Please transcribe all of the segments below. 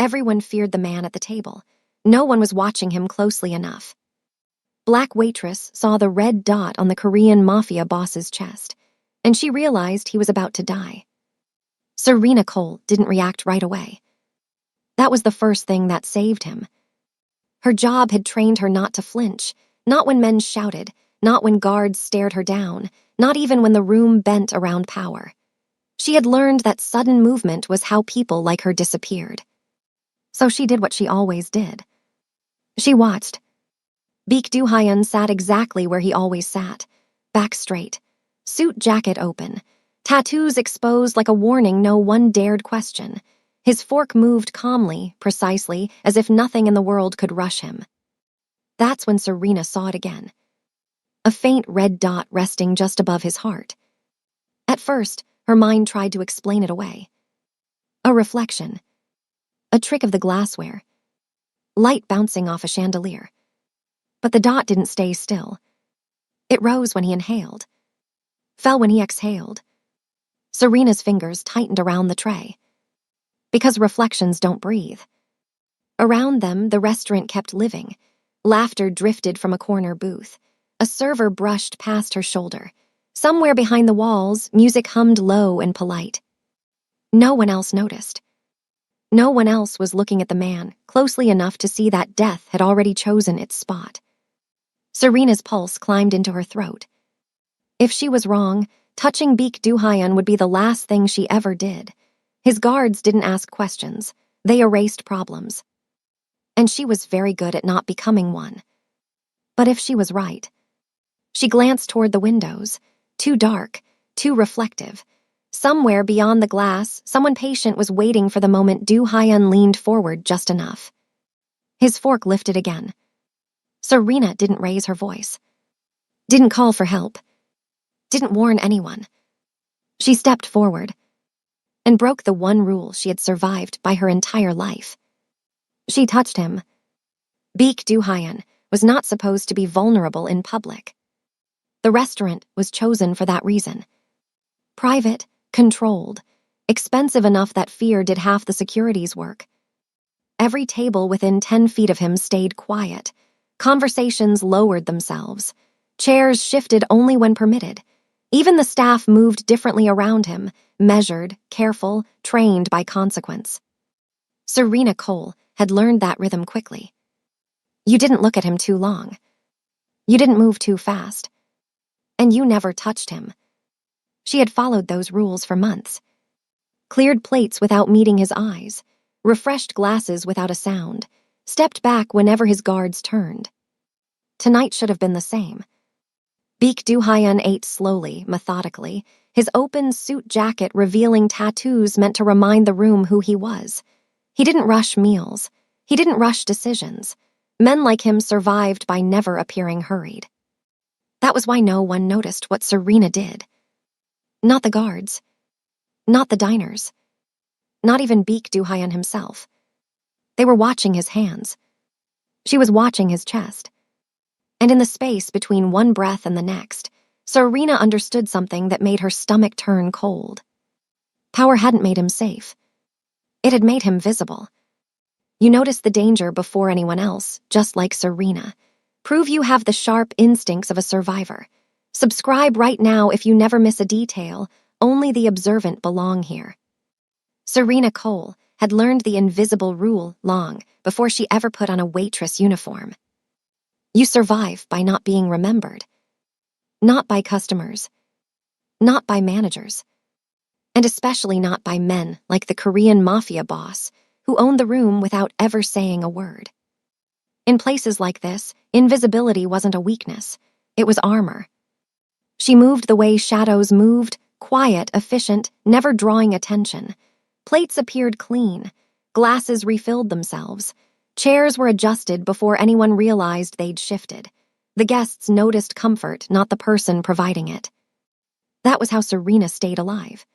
Everyone feared the man at the table. No one was watching him closely enough. Black Waitress saw the red dot on the Korean Mafia boss's chest, and she realized he was about to die. Serena Cole didn't react right away. That was the first thing that saved him. Her job had trained her not to flinch, not when men shouted, not when guards stared her down, not even when the room bent around power. She had learned that sudden movement was how people like her disappeared. So she did what she always did. She watched. Baek Do-hyun sat exactly where he always sat, back straight, suit jacket open, tattoos exposed like a warning no one dared question. His fork moved calmly, precisely, as if nothing in the world could rush him. That's when Serena saw it again. A faint red dot resting just above his heart. At first, her mind tried to explain it away. A reflection. A trick of the glassware. Light bouncing off a chandelier. But the dot didn't stay still. It rose when he inhaled. Fell when he exhaled. Serena's fingers tightened around the tray. Because reflections don't breathe. Around them, the restaurant kept living. Laughter drifted from a corner booth. A server brushed past her shoulder. Somewhere behind the walls, music hummed low and polite. No one else noticed. No one else was looking at the man closely enough to see that death had already chosen its spot. Serena's pulse climbed into her throat. If she was wrong, touching Baek Do-hyun would be the last thing she ever did. His guards didn't ask questions. They erased problems. And she was very good at not becoming one. But if she was right... She glanced toward the windows. Too dark, too reflective. Somewhere beyond the glass, someone patient was waiting for the moment Do-hyun leaned forward just enough. His fork lifted again. Serena didn't raise her voice. Didn't call for help. Didn't warn anyone. She stepped forward and broke the one rule she had survived by her entire life. She touched him. Baek Do-hyun was not supposed to be vulnerable in public. The restaurant was chosen for that reason. Private, controlled, expensive enough that fear did half the security's work. Every table within 10 feet of him stayed quiet. Conversations lowered themselves. Chairs shifted only when permitted. Even the staff moved differently around him, measured, careful, trained by consequence. Serena Cole had learned that rhythm quickly. You didn't look at him too long. You didn't move too fast. And you never touched him. She had followed those rules for months. Cleared plates without meeting his eyes, refreshed glasses without a sound, stepped back whenever his guards turned. Tonight should have been the same. Baek Do-hyun ate slowly, methodically, his open suit jacket revealing tattoos meant to remind the room who he was. He didn't rush meals. He didn't rush decisions. Men like him survived by never appearing hurried. That was why no one noticed what Serena did. Not the guards. Not the diners. Not even Baek Do-hyun himself. They were watching his hands. She was watching his chest. And in the space between one breath and the next, Serena understood something that made her stomach turn cold. Power hadn't made him safe. It had made him visible. You notice the danger before anyone else, just like Serena. Prove you have the sharp instincts of a survivor. Subscribe right now if you never miss a detail. Only the observant belong here. Serena Cole had learned the invisible rule long before she ever put on a waitress uniform. You survive by not being remembered. Not by customers. Not by managers. And especially not by men like the Korean Mafia boss, who owned the room without ever saying a word. In places like this, invisibility wasn't a weakness. It was armor. She moved the way shadows moved, quiet, efficient, never drawing attention. Plates appeared clean. Glasses refilled themselves. Chairs were adjusted before anyone realized they'd shifted. The guests noticed comfort, not the person providing it. That was how Serena stayed alive.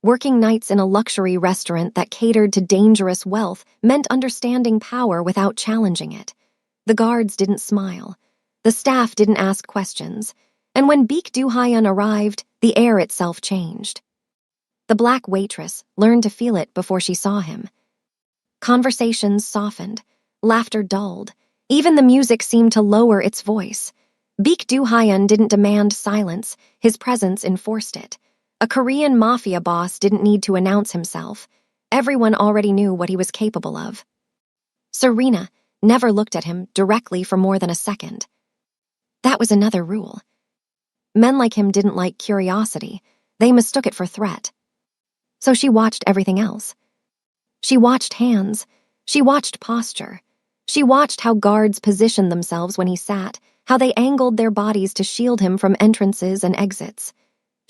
Working nights in a luxury restaurant that catered to dangerous wealth meant understanding power without challenging it. The guards didn't smile. The staff didn't ask questions. And when Baek Do-hyun arrived, the air itself changed. The black waitress learned to feel it before she saw him. Conversations softened, laughter dulled, even the music seemed to lower its voice. Baek Do-hyun didn't demand silence, his presence enforced it. A Korean mafia boss didn't need to announce himself. Everyone already knew what he was capable of. Serena never looked at him directly for more than a second. That was another rule. Men like him didn't like curiosity. They mistook it for threat. So she watched everything else. She watched hands. She watched posture. She watched how guards positioned themselves when he sat, how they angled their bodies to shield him from entrances and exits.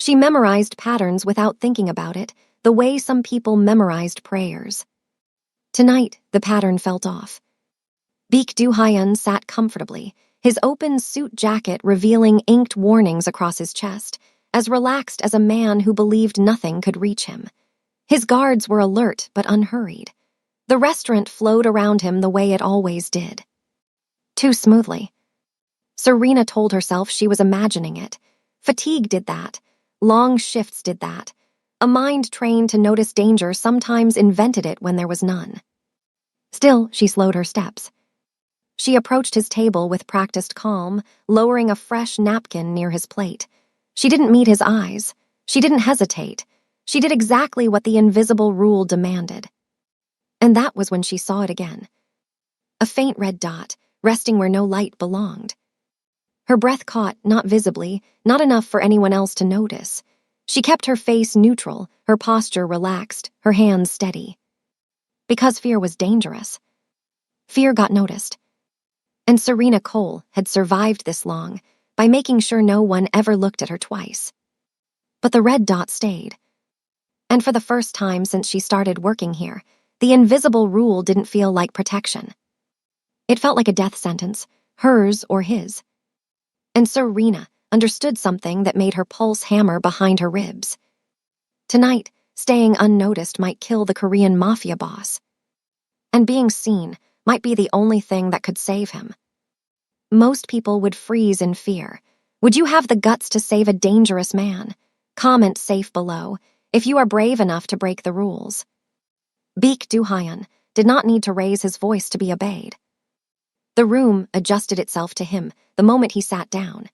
She memorized patterns without thinking about it, the way some people memorized prayers. Tonight, the pattern felt off. Baek Do-hyun sat comfortably, his open suit jacket revealing inked warnings across his chest, as relaxed as a man who believed nothing could reach him. His guards were alert but unhurried. The restaurant flowed around him the way it always did. Too smoothly. Serena told herself she was imagining it. Fatigue did that. Long shifts did that. A mind trained to notice danger sometimes invented it when there was none. Still, she slowed her steps. She approached his table with practiced calm, lowering a fresh napkin near his plate. She didn't meet his eyes. She didn't hesitate. She did exactly what the invisible rule demanded. And that was when she saw it again. A faint red dot, resting where no light belonged. Her breath caught, not visibly, not enough for anyone else to notice. She kept her face neutral, her posture relaxed, her hands steady. Because fear was dangerous. Fear got noticed. And Serena Cole had survived this long by making sure no one ever looked at her twice. But the red dot stayed. And for the first time since she started working here, the invisible rule didn't feel like protection. It felt like a death sentence, hers or his. And Serena understood something that made her pulse hammer behind her ribs. Tonight, staying unnoticed might kill the Korean mafia boss. And being seen might be the only thing that could save him. Most people would freeze in fear. Would you have the guts to save a dangerous man? Comment safe below if you are brave enough to break the rules. Baek Do-hyun did not need to raise his voice to be obeyed. The room adjusted itself to him the moment he sat down.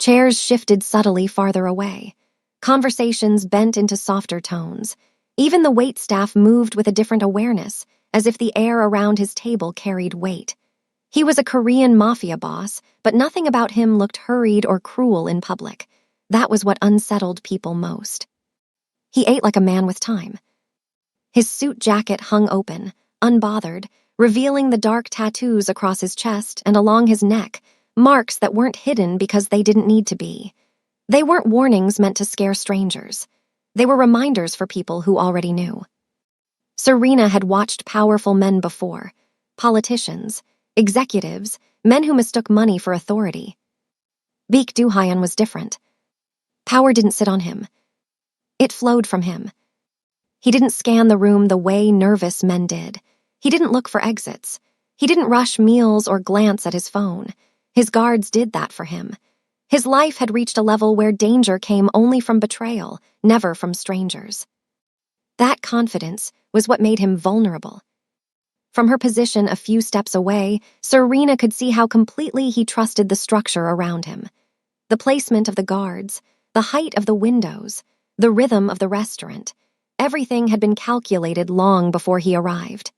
Chairs shifted subtly farther away. Conversations bent into softer tones. Even the waitstaff moved with a different awareness, as if the air around his table carried weight. He was a Korean mafia boss, but nothing about him looked hurried or cruel in public. That was what unsettled people most. He ate like a man with time. His suit jacket hung open, unbothered, revealing the dark tattoos across his chest and along his neck, marks that weren't hidden because they didn't need to be. They weren't warnings meant to scare strangers. They were reminders for people who already knew. Serena had watched powerful men before, politicians, executives, men who mistook money for authority. Baek Do-hyun was different. Power didn't sit on him. It flowed from him. He didn't scan the room the way nervous men did. He didn't look for exits. He didn't rush meals or glance at his phone. His guards did that for him. His life had reached a level where danger came only from betrayal, never from strangers. That confidence was what made him vulnerable. From her position a few steps away, Serena could see how completely he trusted the structure around him. The placement of the guards, the height of the windows, the rhythm of the restaurant. Everything had been calculated long before he arrived.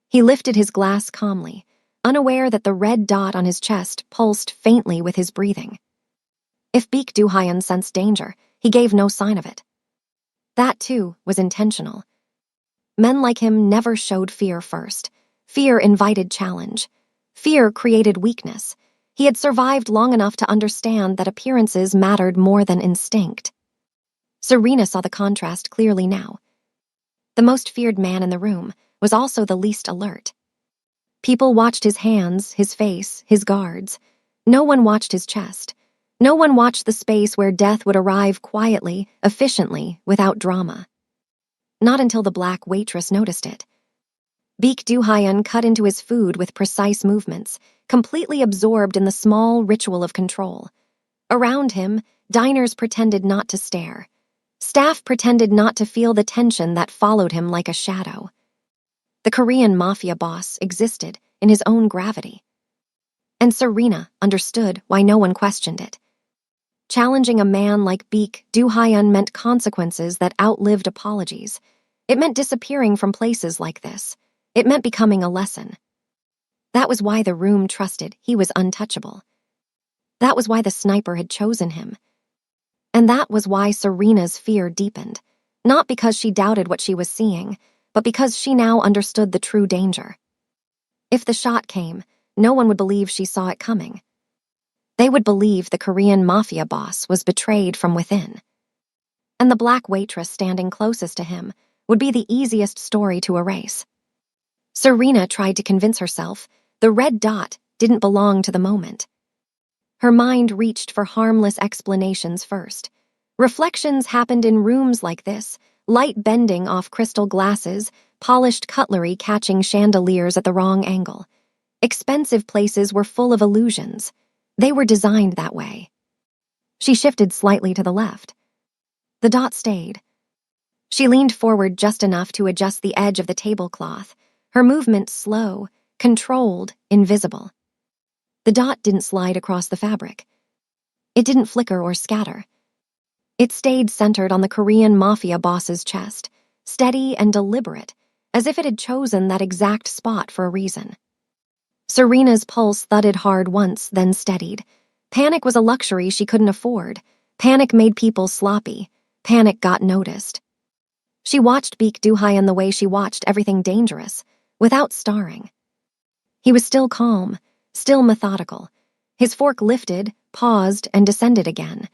He lifted his glass calmly, unaware that the red dot on his chest pulsed faintly with his breathing. If Baek Do-hyun sensed danger, he gave no sign of it. That, too, was intentional. Men like him never showed fear first. Fear invited challenge. Fear created weakness. He had survived long enough to understand that appearances mattered more than instinct. Serena saw the contrast clearly now. The most feared man in the room was also the least alert. People watched his hands, his face, his guards. No one watched his chest. No one watched the space where death would arrive quietly, efficiently, without drama. Not until the black waitress noticed it. Baek Do-hyun cut into his food with precise movements, completely absorbed in the small ritual of control. Around him, diners pretended not to stare. Staff pretended not to feel the tension that followed him like a shadow. The Korean Mafia boss existed in his own gravity. And Serena understood why no one questioned it. Challenging a man like Baek Do-hyun meant consequences that outlived apologies. It meant disappearing from places like this. It meant becoming a lesson. That was why the room trusted he was untouchable. That was why the sniper had chosen him. And that was why Serena's fear deepened, not because she doubted what she was seeing, but because she now understood the true danger. If the shot came, no one would believe she saw it coming. They would believe the Korean Mafia boss was betrayed from within. And the black waitress standing closest to him would be the easiest story to erase. Serena tried to convince herself the red dot didn't belong to the moment. Her mind reached for harmless explanations first. Reflections happened in rooms like this, light bending off crystal glasses, polished cutlery catching chandeliers at the wrong angle. Expensive places were full of illusions. They were designed that way. She shifted slightly to the left. The dot stayed. She leaned forward just enough to adjust the edge of the tablecloth, her movement slow, controlled, invisible. The dot didn't slide across the fabric. It didn't flicker or scatter. It stayed centered on the Korean Mafia boss's chest, steady and deliberate, as if it had chosen that exact spot for a reason. Serena's pulse thudded hard once, then steadied. Panic was a luxury she couldn't afford. Panic made people sloppy. Panic got noticed. She watched Baek Do-hyun the way she watched everything dangerous, without starring. He was still calm, still methodical. His fork lifted, paused, and descended again.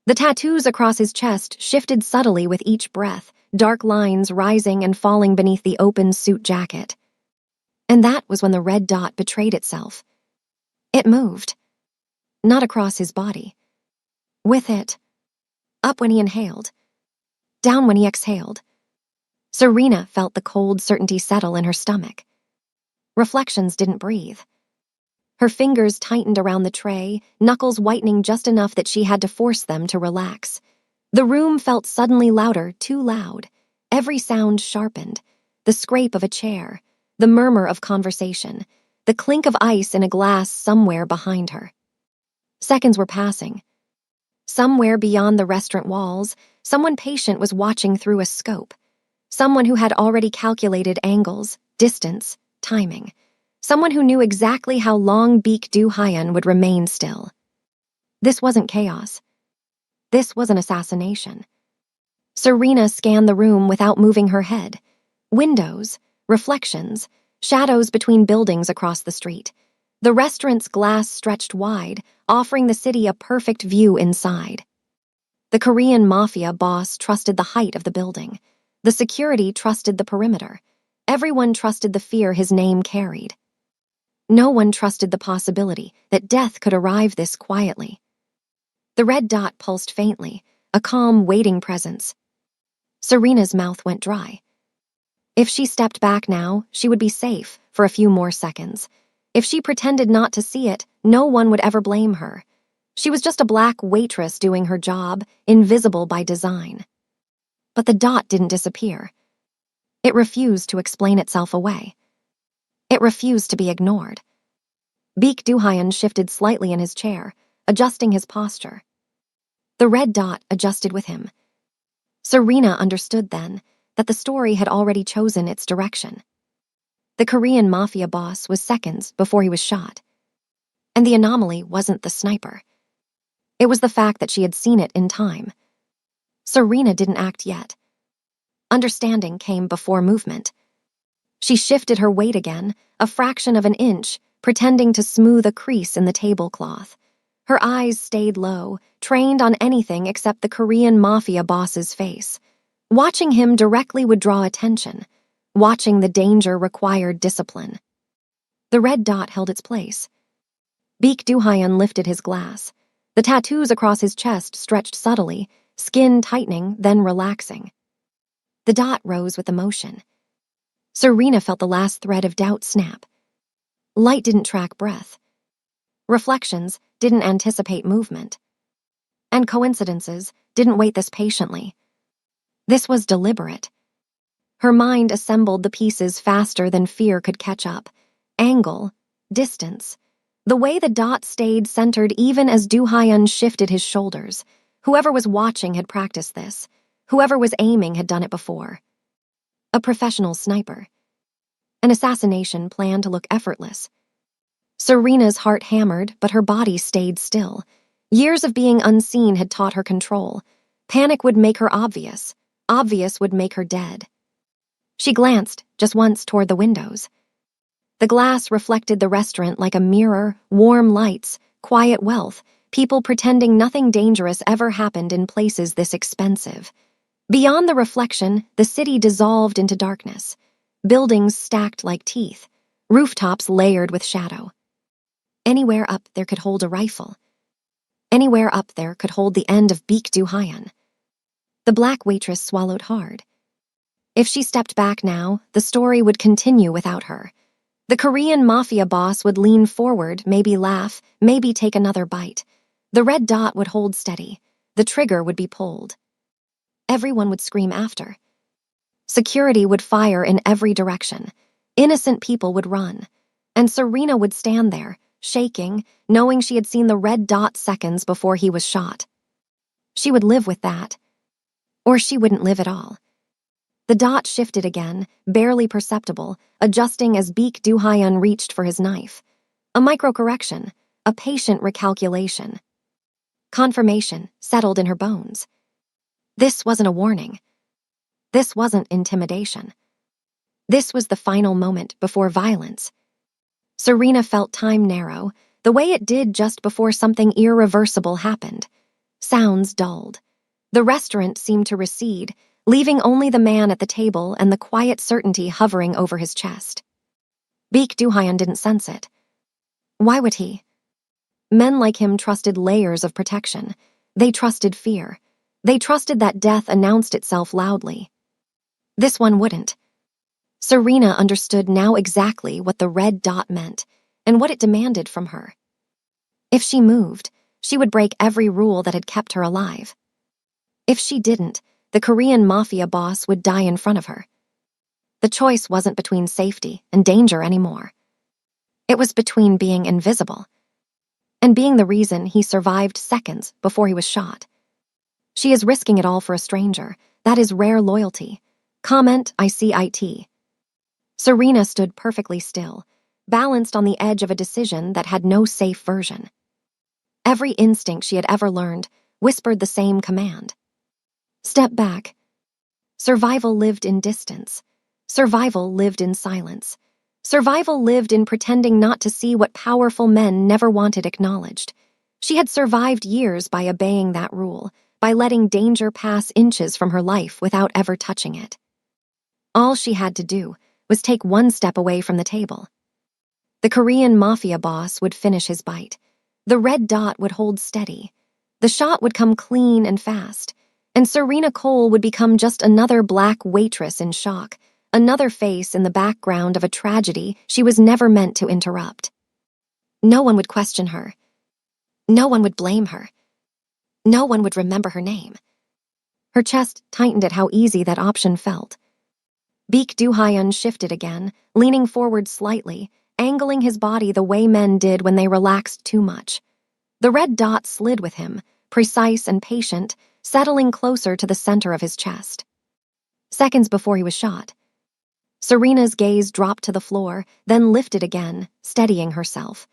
The tattoos across his chest shifted subtly with each breath, dark lines rising and falling beneath the open suit jacket. And that was when the red dot betrayed itself. It moved. Not across his body. With it. Up when he inhaled. Down when he exhaled. Serena felt the cold certainty settle in her stomach. Reflections didn't breathe. Her fingers tightened around the tray, knuckles whitening just enough that she had to force them to relax. The room felt suddenly louder, too loud. Every sound sharpened. The scrape of a chair, the murmur of conversation, the clink of ice in a glass somewhere behind her. Seconds were passing. Somewhere beyond the restaurant walls, someone patient was watching through a scope. Someone who had already calculated angles, distance, timing. Someone who knew exactly how long Baek Do-hyun would remain still. This wasn't chaos. This was an assassination. Serena scanned the room without moving her head. Windows, reflections, shadows between buildings across the street. The restaurant's glass stretched wide, offering the city a perfect view inside. The Korean Mafia boss trusted the height of the building. The security trusted the perimeter. Everyone trusted the fear his name carried. No one trusted the possibility that death could arrive this quietly. The red dot pulsed faintly, a calm, waiting presence. Serena's mouth went dry. If she stepped back now, she would be safe for a few more seconds. If she pretended not to see it, no one would ever blame her. She was just a black waitress doing her job, invisible by design. But the dot didn't disappear. It refused to explain itself away. It refused to be ignored. Baek Do-hyun shifted slightly in his chair, adjusting his posture. The red dot adjusted with him. Serena understood then that the story had already chosen its direction. The Korean Mafia boss was seconds before he was shot. And the anomaly wasn't the sniper. It was the fact that she had seen it in time. Serena didn't act yet. Understanding came before movement. She shifted her weight again, a fraction of an inch, pretending to smooth a crease in the tablecloth. Her eyes stayed low, trained on anything except the Korean Mafia boss's face. Watching him directly would draw attention. Watching the danger required discipline. The red dot held its place. Baek Do-hyun lifted his glass. The tattoos across his chest stretched subtly, skin tightening, then relaxing. The dot rose with the motion. Serena felt the last thread of doubt snap. Light didn't track breath. Reflections didn't anticipate movement. And coincidences didn't wait this patiently. This was deliberate. Her mind assembled the pieces faster than fear could catch up. Angle, distance. The way the dot stayed centered even as Du-hyun shifted his shoulders. Whoever was watching had practiced this. Whoever was aiming had done it before. A professional sniper. An assassination planned to look effortless. Serena's heart hammered, but her body stayed still. Years of being unseen had taught her control. Panic would make her obvious. Obvious would make her dead. She glanced, just once, toward the windows. The glass reflected the restaurant like a mirror, warm lights, quiet wealth, people pretending nothing dangerous ever happened in places this expensive. Beyond the reflection, the city dissolved into darkness. Buildings stacked like teeth, rooftops layered with shadow. Anywhere up there could hold a rifle. Anywhere up there could hold the end of Baek Du-hyun. The black waitress swallowed hard. If she stepped back now, the story would continue without her. The Korean Mafia boss would lean forward, maybe laugh, maybe take another bite. The red dot would hold steady. The trigger would be pulled. Everyone would scream after. Security would fire in every direction. Innocent people would run. And Serena would stand there, shaking, knowing she had seen the red dot seconds before he was shot. She would live with that. Or she wouldn't live at all. The dot shifted again, barely perceptible, adjusting as Baek Du-hyun reached for his knife. A microcorrection, a patient recalculation. Confirmation settled in her bones. This wasn't a warning. This wasn't intimidation. This was the final moment before violence. Serena felt time narrow, the way it did just before something irreversible happened. Sounds dulled. The restaurant seemed to recede, leaving only the man at the table and the quiet certainty hovering over his chest. Baek Du-hyun didn't sense it. Why would he? Men like him trusted layers of protection. They trusted fear. They trusted that death announced itself loudly. This one wouldn't. Serena understood now exactly what the red dot meant and what it demanded from her. If she moved, she would break every rule that had kept her alive. If she didn't, the Korean Mafia boss would die in front of her. The choice wasn't between safety and danger anymore. It was between being invisible and being the reason he survived seconds before he was shot. She is risking it all for a stranger. That is rare loyalty. Comment, I see IT. Serena stood perfectly still, balanced on the edge of a decision that had no safe version. Every instinct she had ever learned whispered the same command. Step back. Survival lived in distance. Survival lived in silence. Survival lived in pretending not to see what powerful men never wanted acknowledged. She had survived years by obeying that rule, by letting danger pass inches from her life without ever touching it. All she had to do was take one step away from the table. The Korean Mafia boss would finish his bite. The red dot would hold steady. The shot would come clean and fast. And Serena Cole would become just another black waitress in shock, another face in the background of a tragedy she was never meant to interrupt. No one would question her. No one would blame her. No one would remember her name. Her chest tightened at how easy that option felt. Baek Du-hyun shifted again, leaning forward slightly, angling his body the way men did when they relaxed too much. The red dot slid with him, precise and patient, settling closer to the center of his chest. Seconds before he was shot. Serena's gaze dropped to the floor, then lifted again, steadying herself.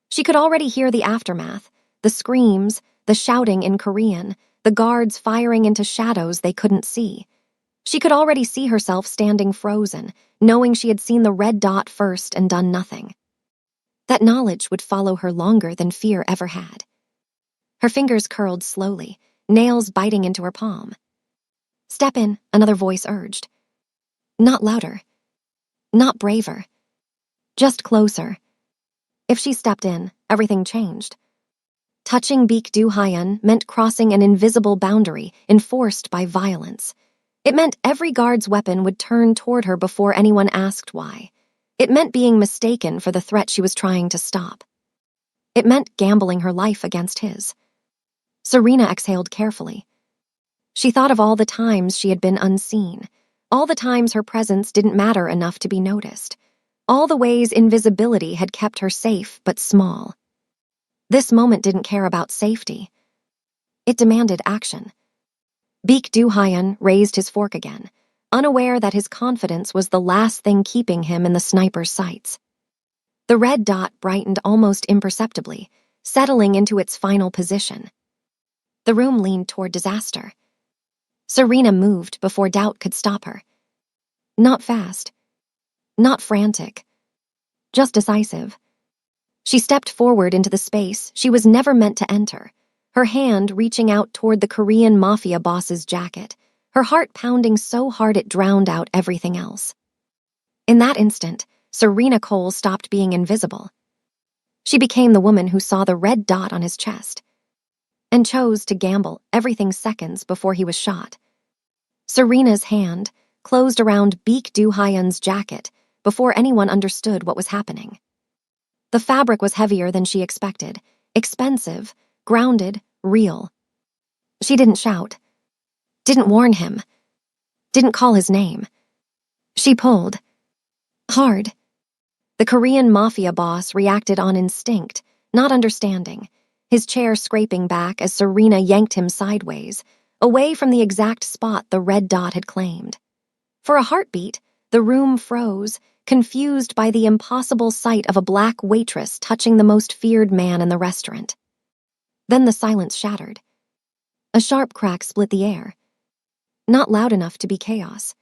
She could already hear the aftermath, the screams, the shouting in Korean, the guards firing into shadows they couldn't see. She could already see herself standing frozen, knowing she had seen the red dot first and done nothing. That knowledge would follow her longer than fear ever had. Her fingers curled slowly, nails biting into her palm. Step in, another voice urged. Not louder. Not braver. Just closer. If she stepped in, everything changed. Touching Baek Du-hyun meant crossing an invisible boundary enforced by violence. It meant every guard's weapon would turn toward her before anyone asked why. It meant being mistaken for the threat she was trying to stop. It meant gambling her life against his. Serena exhaled carefully. She thought of all the times she had been unseen, All the times her presence didn't matter enough to be noticed. All the ways invisibility had kept her safe but small. This moment didn't care about safety. It demanded action. Baek Do-hyun raised his fork again, unaware that his confidence was the last thing keeping him in the sniper's sights. The red dot brightened almost imperceptibly, settling into its final position. The room leaned toward disaster. Serena moved before doubt could stop her. Not fast. Not frantic. Just decisive. She stepped forward into the space she was never meant to enter, her hand reaching out toward the Korean Mafia boss's jacket, her heart pounding so hard it drowned out everything else. In that instant, Serena Cole stopped being invisible. She became the woman who saw the red dot on his chest and chose to gamble everything seconds before he was shot. Serena's hand closed around Baek Do-hyun's jacket before anyone understood what was happening. The fabric was heavier than she expected, expensive, grounded, real. She didn't shout, didn't warn him, didn't call his name. She pulled. Hard. The Korean Mafia boss reacted on instinct, not understanding, his chair scraping back as Serena yanked him sideways, away from the exact spot the red dot had claimed. For a heartbeat, the room froze, confused by the impossible sight of a black waitress touching the most feared man in the restaurant. Then the silence shattered. A sharp crack split the air. Not loud enough to be chaos.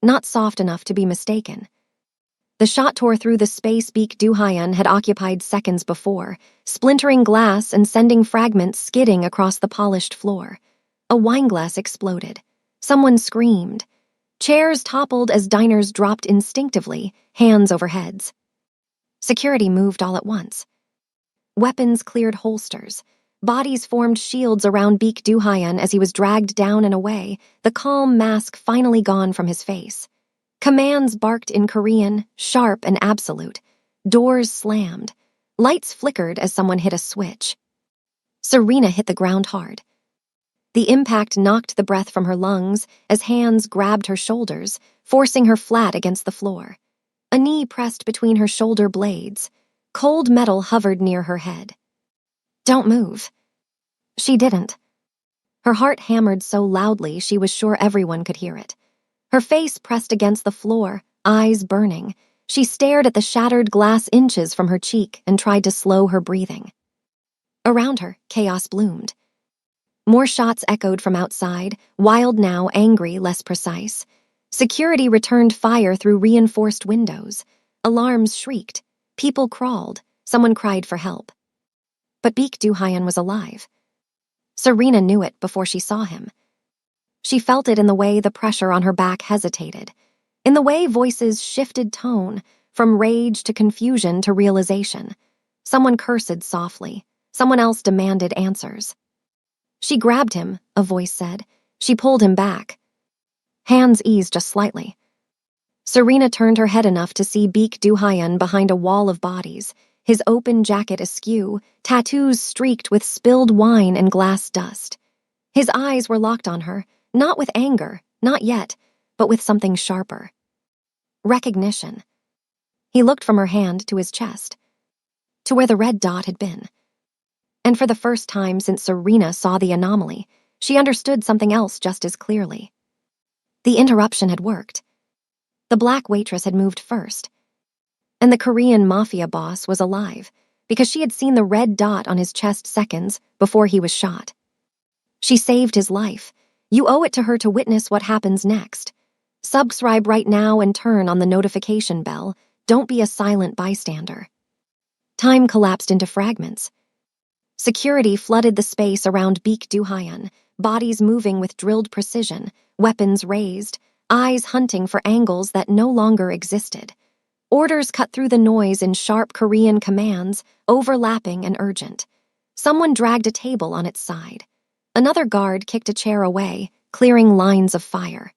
Not soft enough to be mistaken. The shot tore through the space Baek Do-hyun had occupied seconds before, splintering glass and sending fragments skidding across the polished floor. A wineglass exploded. Someone screamed. Chairs toppled as diners dropped instinctively, hands over heads. Security moved all at once. Weapons cleared holsters. Bodies formed shields around Baek Do-hyun as he was dragged down and away, the calm mask finally gone from his face. Commands barked in Korean, sharp and absolute. Doors slammed. Lights flickered as someone hit a switch. Serena hit the ground hard. The impact knocked the breath from her lungs as hands grabbed her shoulders, forcing her flat against the floor. A knee pressed between her shoulder blades. Cold metal hovered near her head. Don't move. She didn't. Her heart hammered so loudly she was sure everyone could hear it. Her face pressed against the floor, eyes burning. She stared at the shattered glass inches from her cheek and tried to slow her breathing. Around her, chaos bloomed. More shots echoed from outside, wild now, angry, less precise. Security returned fire through reinforced windows. Alarms shrieked. People crawled. Someone cried for help. But Baek Do-hyun was alive. Serena knew it before she saw him. She felt it in the way the pressure on her back hesitated, in the way voices shifted tone, from rage to confusion to realization. Someone cursed softly. Someone else demanded answers. She grabbed him, a voice said. She pulled him back. Hands eased just slightly. Serena turned her head enough to see Baek Do-hyun behind a wall of bodies, his open jacket askew, tattoos streaked with spilled wine and glass dust. His eyes were locked on her, not with anger, not yet, but with something sharper. Recognition. He looked from her hand to his chest, to where the red dot had been. And for the first time since Serena saw the anomaly, she understood something else just as clearly. The interruption had worked. The black waitress had moved first. And the Korean Mafia boss was alive, because she had seen the red dot on his chest seconds before he was shot. She saved his life. You owe it to her to witness what happens next. Subscribe right now and turn on the notification bell. Don't be a silent bystander. Time collapsed into fragments. Security flooded the space around Baek Do-hyun, bodies moving with drilled precision, weapons raised, eyes hunting for angles that no longer existed. Orders cut through the noise in sharp Korean commands, overlapping and urgent. Someone dragged a table on its side. Another guard kicked a chair away, clearing lines of fire.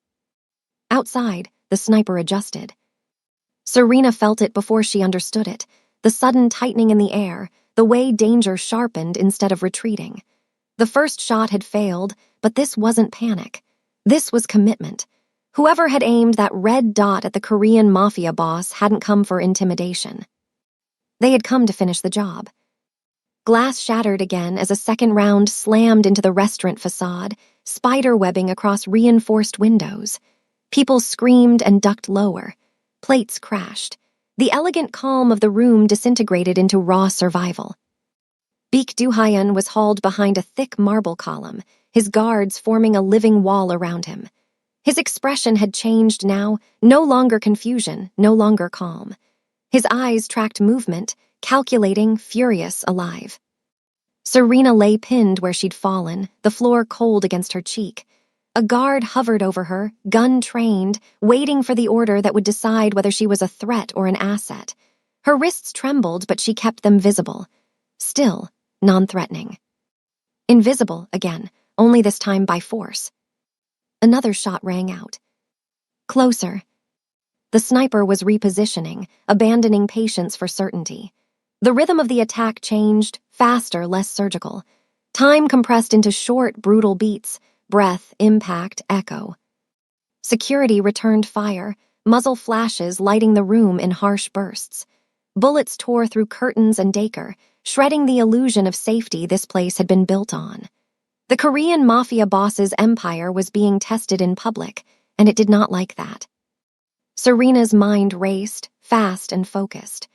Outside, the sniper adjusted. Serena felt it before she understood it, the sudden tightening in the air, the way danger sharpened instead of retreating. The first shot had failed, but this wasn't panic. This was commitment. Whoever had aimed that red dot at the Korean Mafia boss hadn't come for intimidation. They had come to finish the job. Glass shattered again as a second round slammed into the restaurant facade, spider-webbing across reinforced windows. People screamed and ducked lower. Plates crashed. The elegant calm of the room disintegrated into raw survival. Baek Do-hyun was hauled behind a thick marble column, his guards forming a living wall around him. His expression had changed now, no longer confusion, no longer calm. His eyes tracked movement, calculating, furious, alive. Serena lay pinned where she'd fallen, the floor cold against her cheek. A guard hovered over her, gun trained, waiting for the order that would decide whether she was a threat or an asset. Her wrists trembled, but she kept them visible. Still, non-threatening. Invisible again, only this time by force. Another shot rang out. Closer. The sniper was repositioning, abandoning patience for certainty. The rhythm of the attack changed, faster, less surgical. Time compressed into short, brutal beats, breath, impact, echo. Security returned fire, muzzle flashes lighting the room in harsh bursts. Bullets tore through curtains and Dacre, shredding the illusion of safety this place had been built on. The Korean Mafia boss's empire was being tested in public, and it did not like that. Serena's mind raced, fast and focused.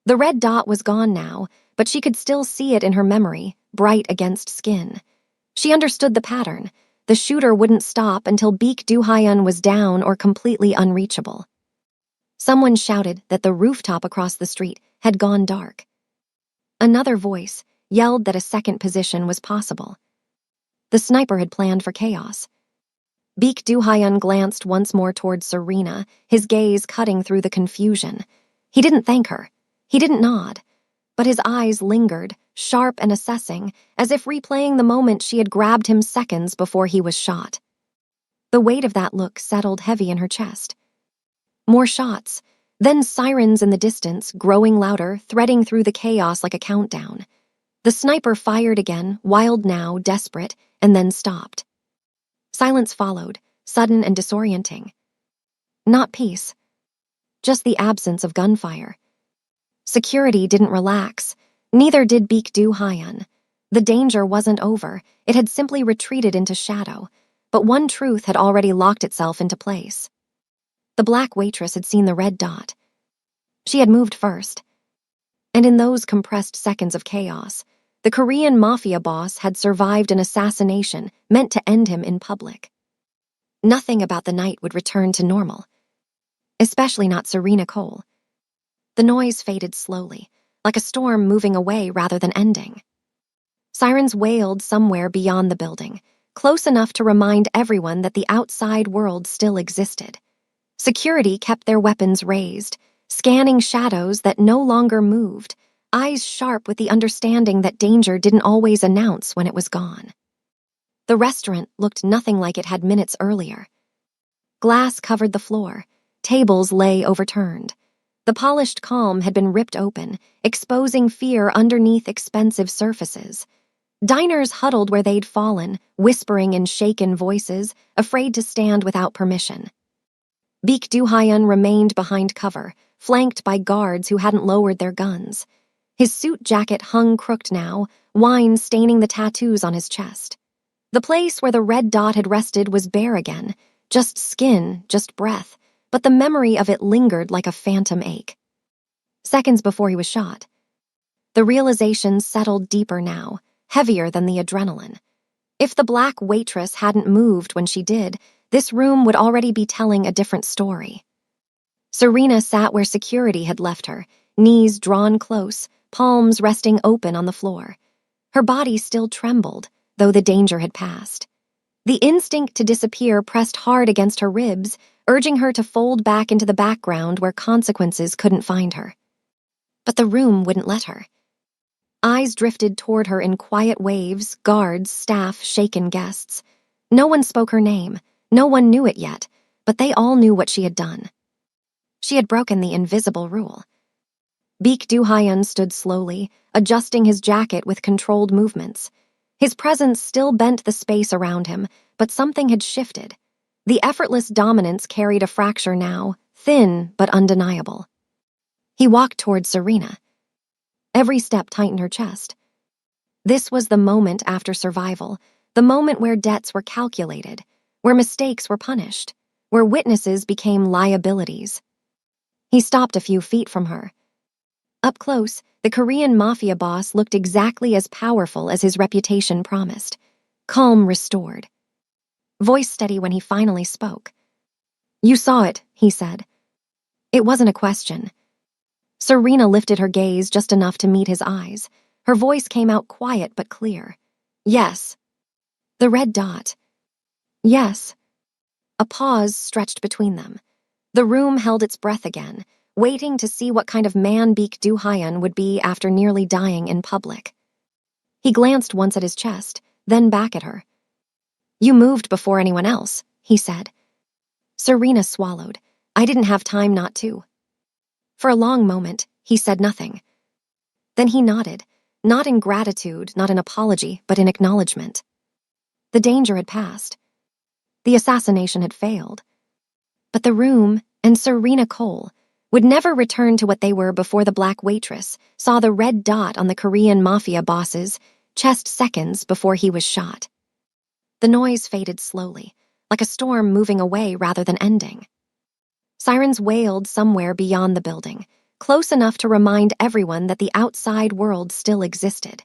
The red dot was gone now, but she could still see it in her memory, bright against skin. She understood the pattern. The shooter wouldn't stop until Baek Do-hyun was down or completely unreachable. Someone shouted that the rooftop across the street had gone dark. Another voice yelled that a second position was possible. The sniper had planned for chaos. Baek Do-hyun glanced once more toward Serena, his gaze cutting through the confusion. He didn't thank her. He didn't nod. But his eyes lingered, sharp and assessing, as if replaying the moment she had grabbed him seconds before he was shot. The weight of that look settled heavy in her chest. More shots, then sirens in the distance, growing louder, threading through the chaos like a countdown. The sniper fired again, wild now, desperate, and then stopped. Silence followed, sudden and disorienting. Not peace, just the absence of gunfire. Security didn't relax, neither did Baek Do-hyun. The danger wasn't over, it had simply retreated into shadow, but one truth had already locked itself into place. The black waitress had seen the red dot. She had moved first. And in those compressed seconds of chaos, the Korean Mafia boss had survived an assassination meant to end him in public. Nothing about the night would return to normal. Especially not Serena Cole. The noise faded slowly, like a storm moving away rather than ending. Sirens wailed somewhere beyond the building, close enough to remind everyone that the outside world still existed. Security kept their weapons raised, scanning shadows that no longer moved, eyes sharp with the understanding that danger didn't always announce when it was gone. The restaurant looked nothing like it had minutes earlier. Glass covered the floor, tables lay overturned. The polished calm had been ripped open, exposing fear underneath expensive surfaces. Diners huddled where they'd fallen, whispering in shaken voices, afraid to stand without permission. Baek Do-hyun remained behind cover, flanked by guards who hadn't lowered their guns. His suit jacket hung crooked now, wine staining the tattoos on his chest. The place where the red dot had rested was bare again, just skin, just breath, but the memory of it lingered like a phantom ache. Seconds before he was shot. The realization settled deeper now, heavier than the adrenaline. If the black waitress hadn't moved when she did, this room would already be telling a different story. Serena sat where security had left her, knees drawn close, palms resting open on the floor. Her body still trembled, though the danger had passed. The instinct to disappear pressed hard against her ribs, urging her to fold back into the background where consequences couldn't find her. But the room wouldn't let her. Eyes drifted toward her in quiet waves, guards, staff, shaken guests. No one spoke her name, no one knew it yet, but they all knew what she had done. She had broken the invisible rule. Baek Do-hyun stood slowly, adjusting his jacket with controlled movements. His presence still bent the space around him, but something had shifted. The effortless dominance carried a fracture now, thin but undeniable. He walked toward Serena. Every step tightened her chest. This was the moment after survival, the moment where debts were calculated, where mistakes were punished, where witnesses became liabilities. He stopped a few feet from her. Up close, the Korean Mafia boss looked exactly as powerful as his reputation promised. Calm restored. Voice steady when he finally spoke. "You saw it," he said. It wasn't a question. Serena lifted her gaze just enough to meet his eyes. Her voice came out quiet but clear. "Yes." The red dot. "Yes." A pause stretched between them. The room held its breath again, waiting to see what kind of man Baek Do-hyun would be after nearly dying in public. He glanced once at his chest, then back at her. "You moved before anyone else," he said. Serena swallowed. "I didn't have time not to." For a long moment, he said nothing. Then he nodded, not in gratitude, not in apology, but in acknowledgement. The danger had passed. The assassination had failed. But the room and Serena Cole would never return to what they were before the Black Waitress saw the red dot on the Korean Mafia boss's chest seconds before he was shot. The noise faded slowly, like a storm moving away rather than ending. Sirens wailed somewhere beyond the building, close enough to remind everyone that the outside world still existed.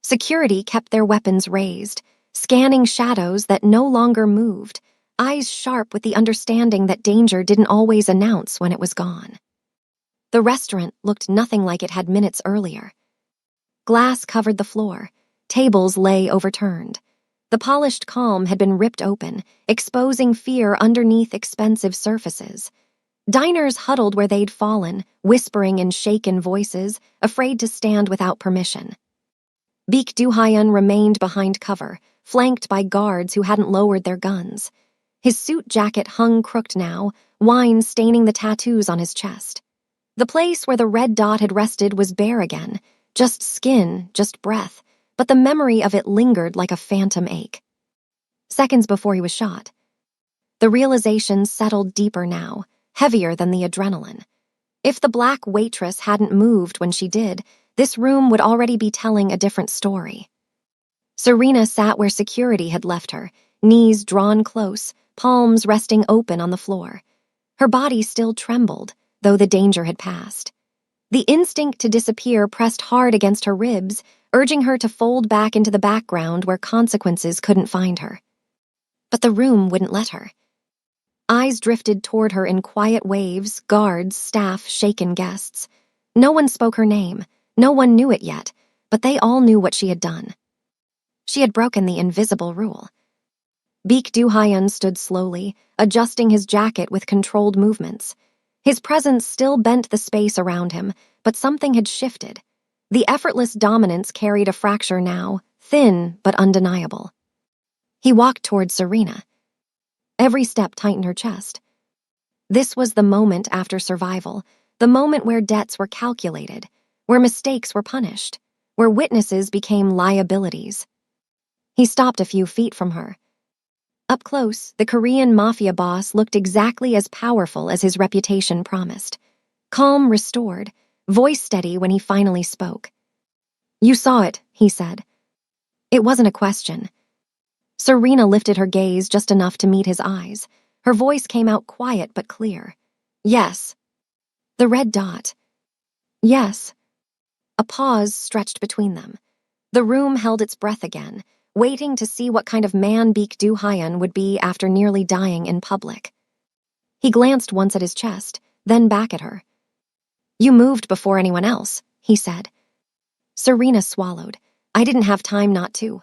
Security kept their weapons raised, scanning shadows that no longer moved, eyes sharp with the understanding that danger didn't always announce when it was gone. The restaurant looked nothing like it had minutes earlier. Glass covered the floor, tables lay overturned. The polished calm had been ripped open, exposing fear underneath expensive surfaces. Diners huddled where they'd fallen, whispering in shaken voices, afraid to stand without permission. Baek Do-hyun remained behind cover, flanked by guards who hadn't lowered their guns. His suit jacket hung crooked now, wine staining the tattoos on his chest. The place where the red dot had rested was bare again, just skin, just breath, but the memory of it lingered like a phantom ache. Seconds before he was shot. The realization settled deeper now, heavier than the adrenaline. If the Black Waitress hadn't moved when she did, this room would already be telling a different story. Serena sat where security had left her, knees drawn close, palms resting open on the floor. Her body still trembled, though the danger had passed. The instinct to disappear pressed hard against her ribs, urging her to fold back into the background where consequences couldn't find her. But the room wouldn't let her. Eyes drifted toward her in quiet waves, guards, staff, shaken guests. No one spoke her name, no one knew it yet, but they all knew what she had done. She had broken the invisible rule. Baek Do-hyun stood slowly, adjusting his jacket with controlled movements. His presence still bent the space around him, but something had shifted. The effortless dominance carried a fracture now, thin but undeniable. He walked toward Serena. Every step tightened her chest. This was the moment after survival, the moment where debts were calculated, where mistakes were punished, where witnesses became liabilities. He stopped a few feet from her. Up close, the Korean Mafia boss looked exactly as powerful as his reputation promised. Calm restored, voice steady when he finally spoke. "You saw it," he said. It wasn't a question. Serena lifted her gaze just enough to meet his eyes. Her voice came out quiet but clear. "Yes." The red dot. "Yes." A pause stretched between them. The room held its breath again, waiting to see what kind of man Baek Do-hyun would be after nearly dying in public. He glanced once at his chest, then back at her. "You moved before anyone else," he said. Serena swallowed. "I didn't have time not to."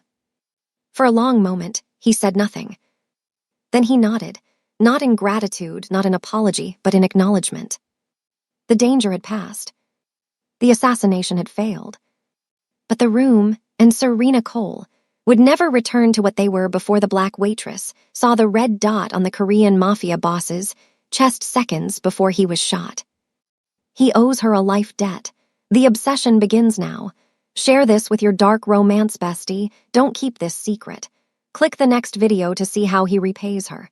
For a long moment, he said nothing. Then he nodded, not in gratitude, not in apology, but in acknowledgement. The danger had passed. The assassination had failed. But the room and Serena Cole would never return to what they were before the Black Waitress saw the red dot on the Korean Mafia boss's chest seconds before he was shot. He owes her a life debt. The obsession begins now. Share this with your dark romance bestie. Don't keep this secret. Click the next video to see how he repays her.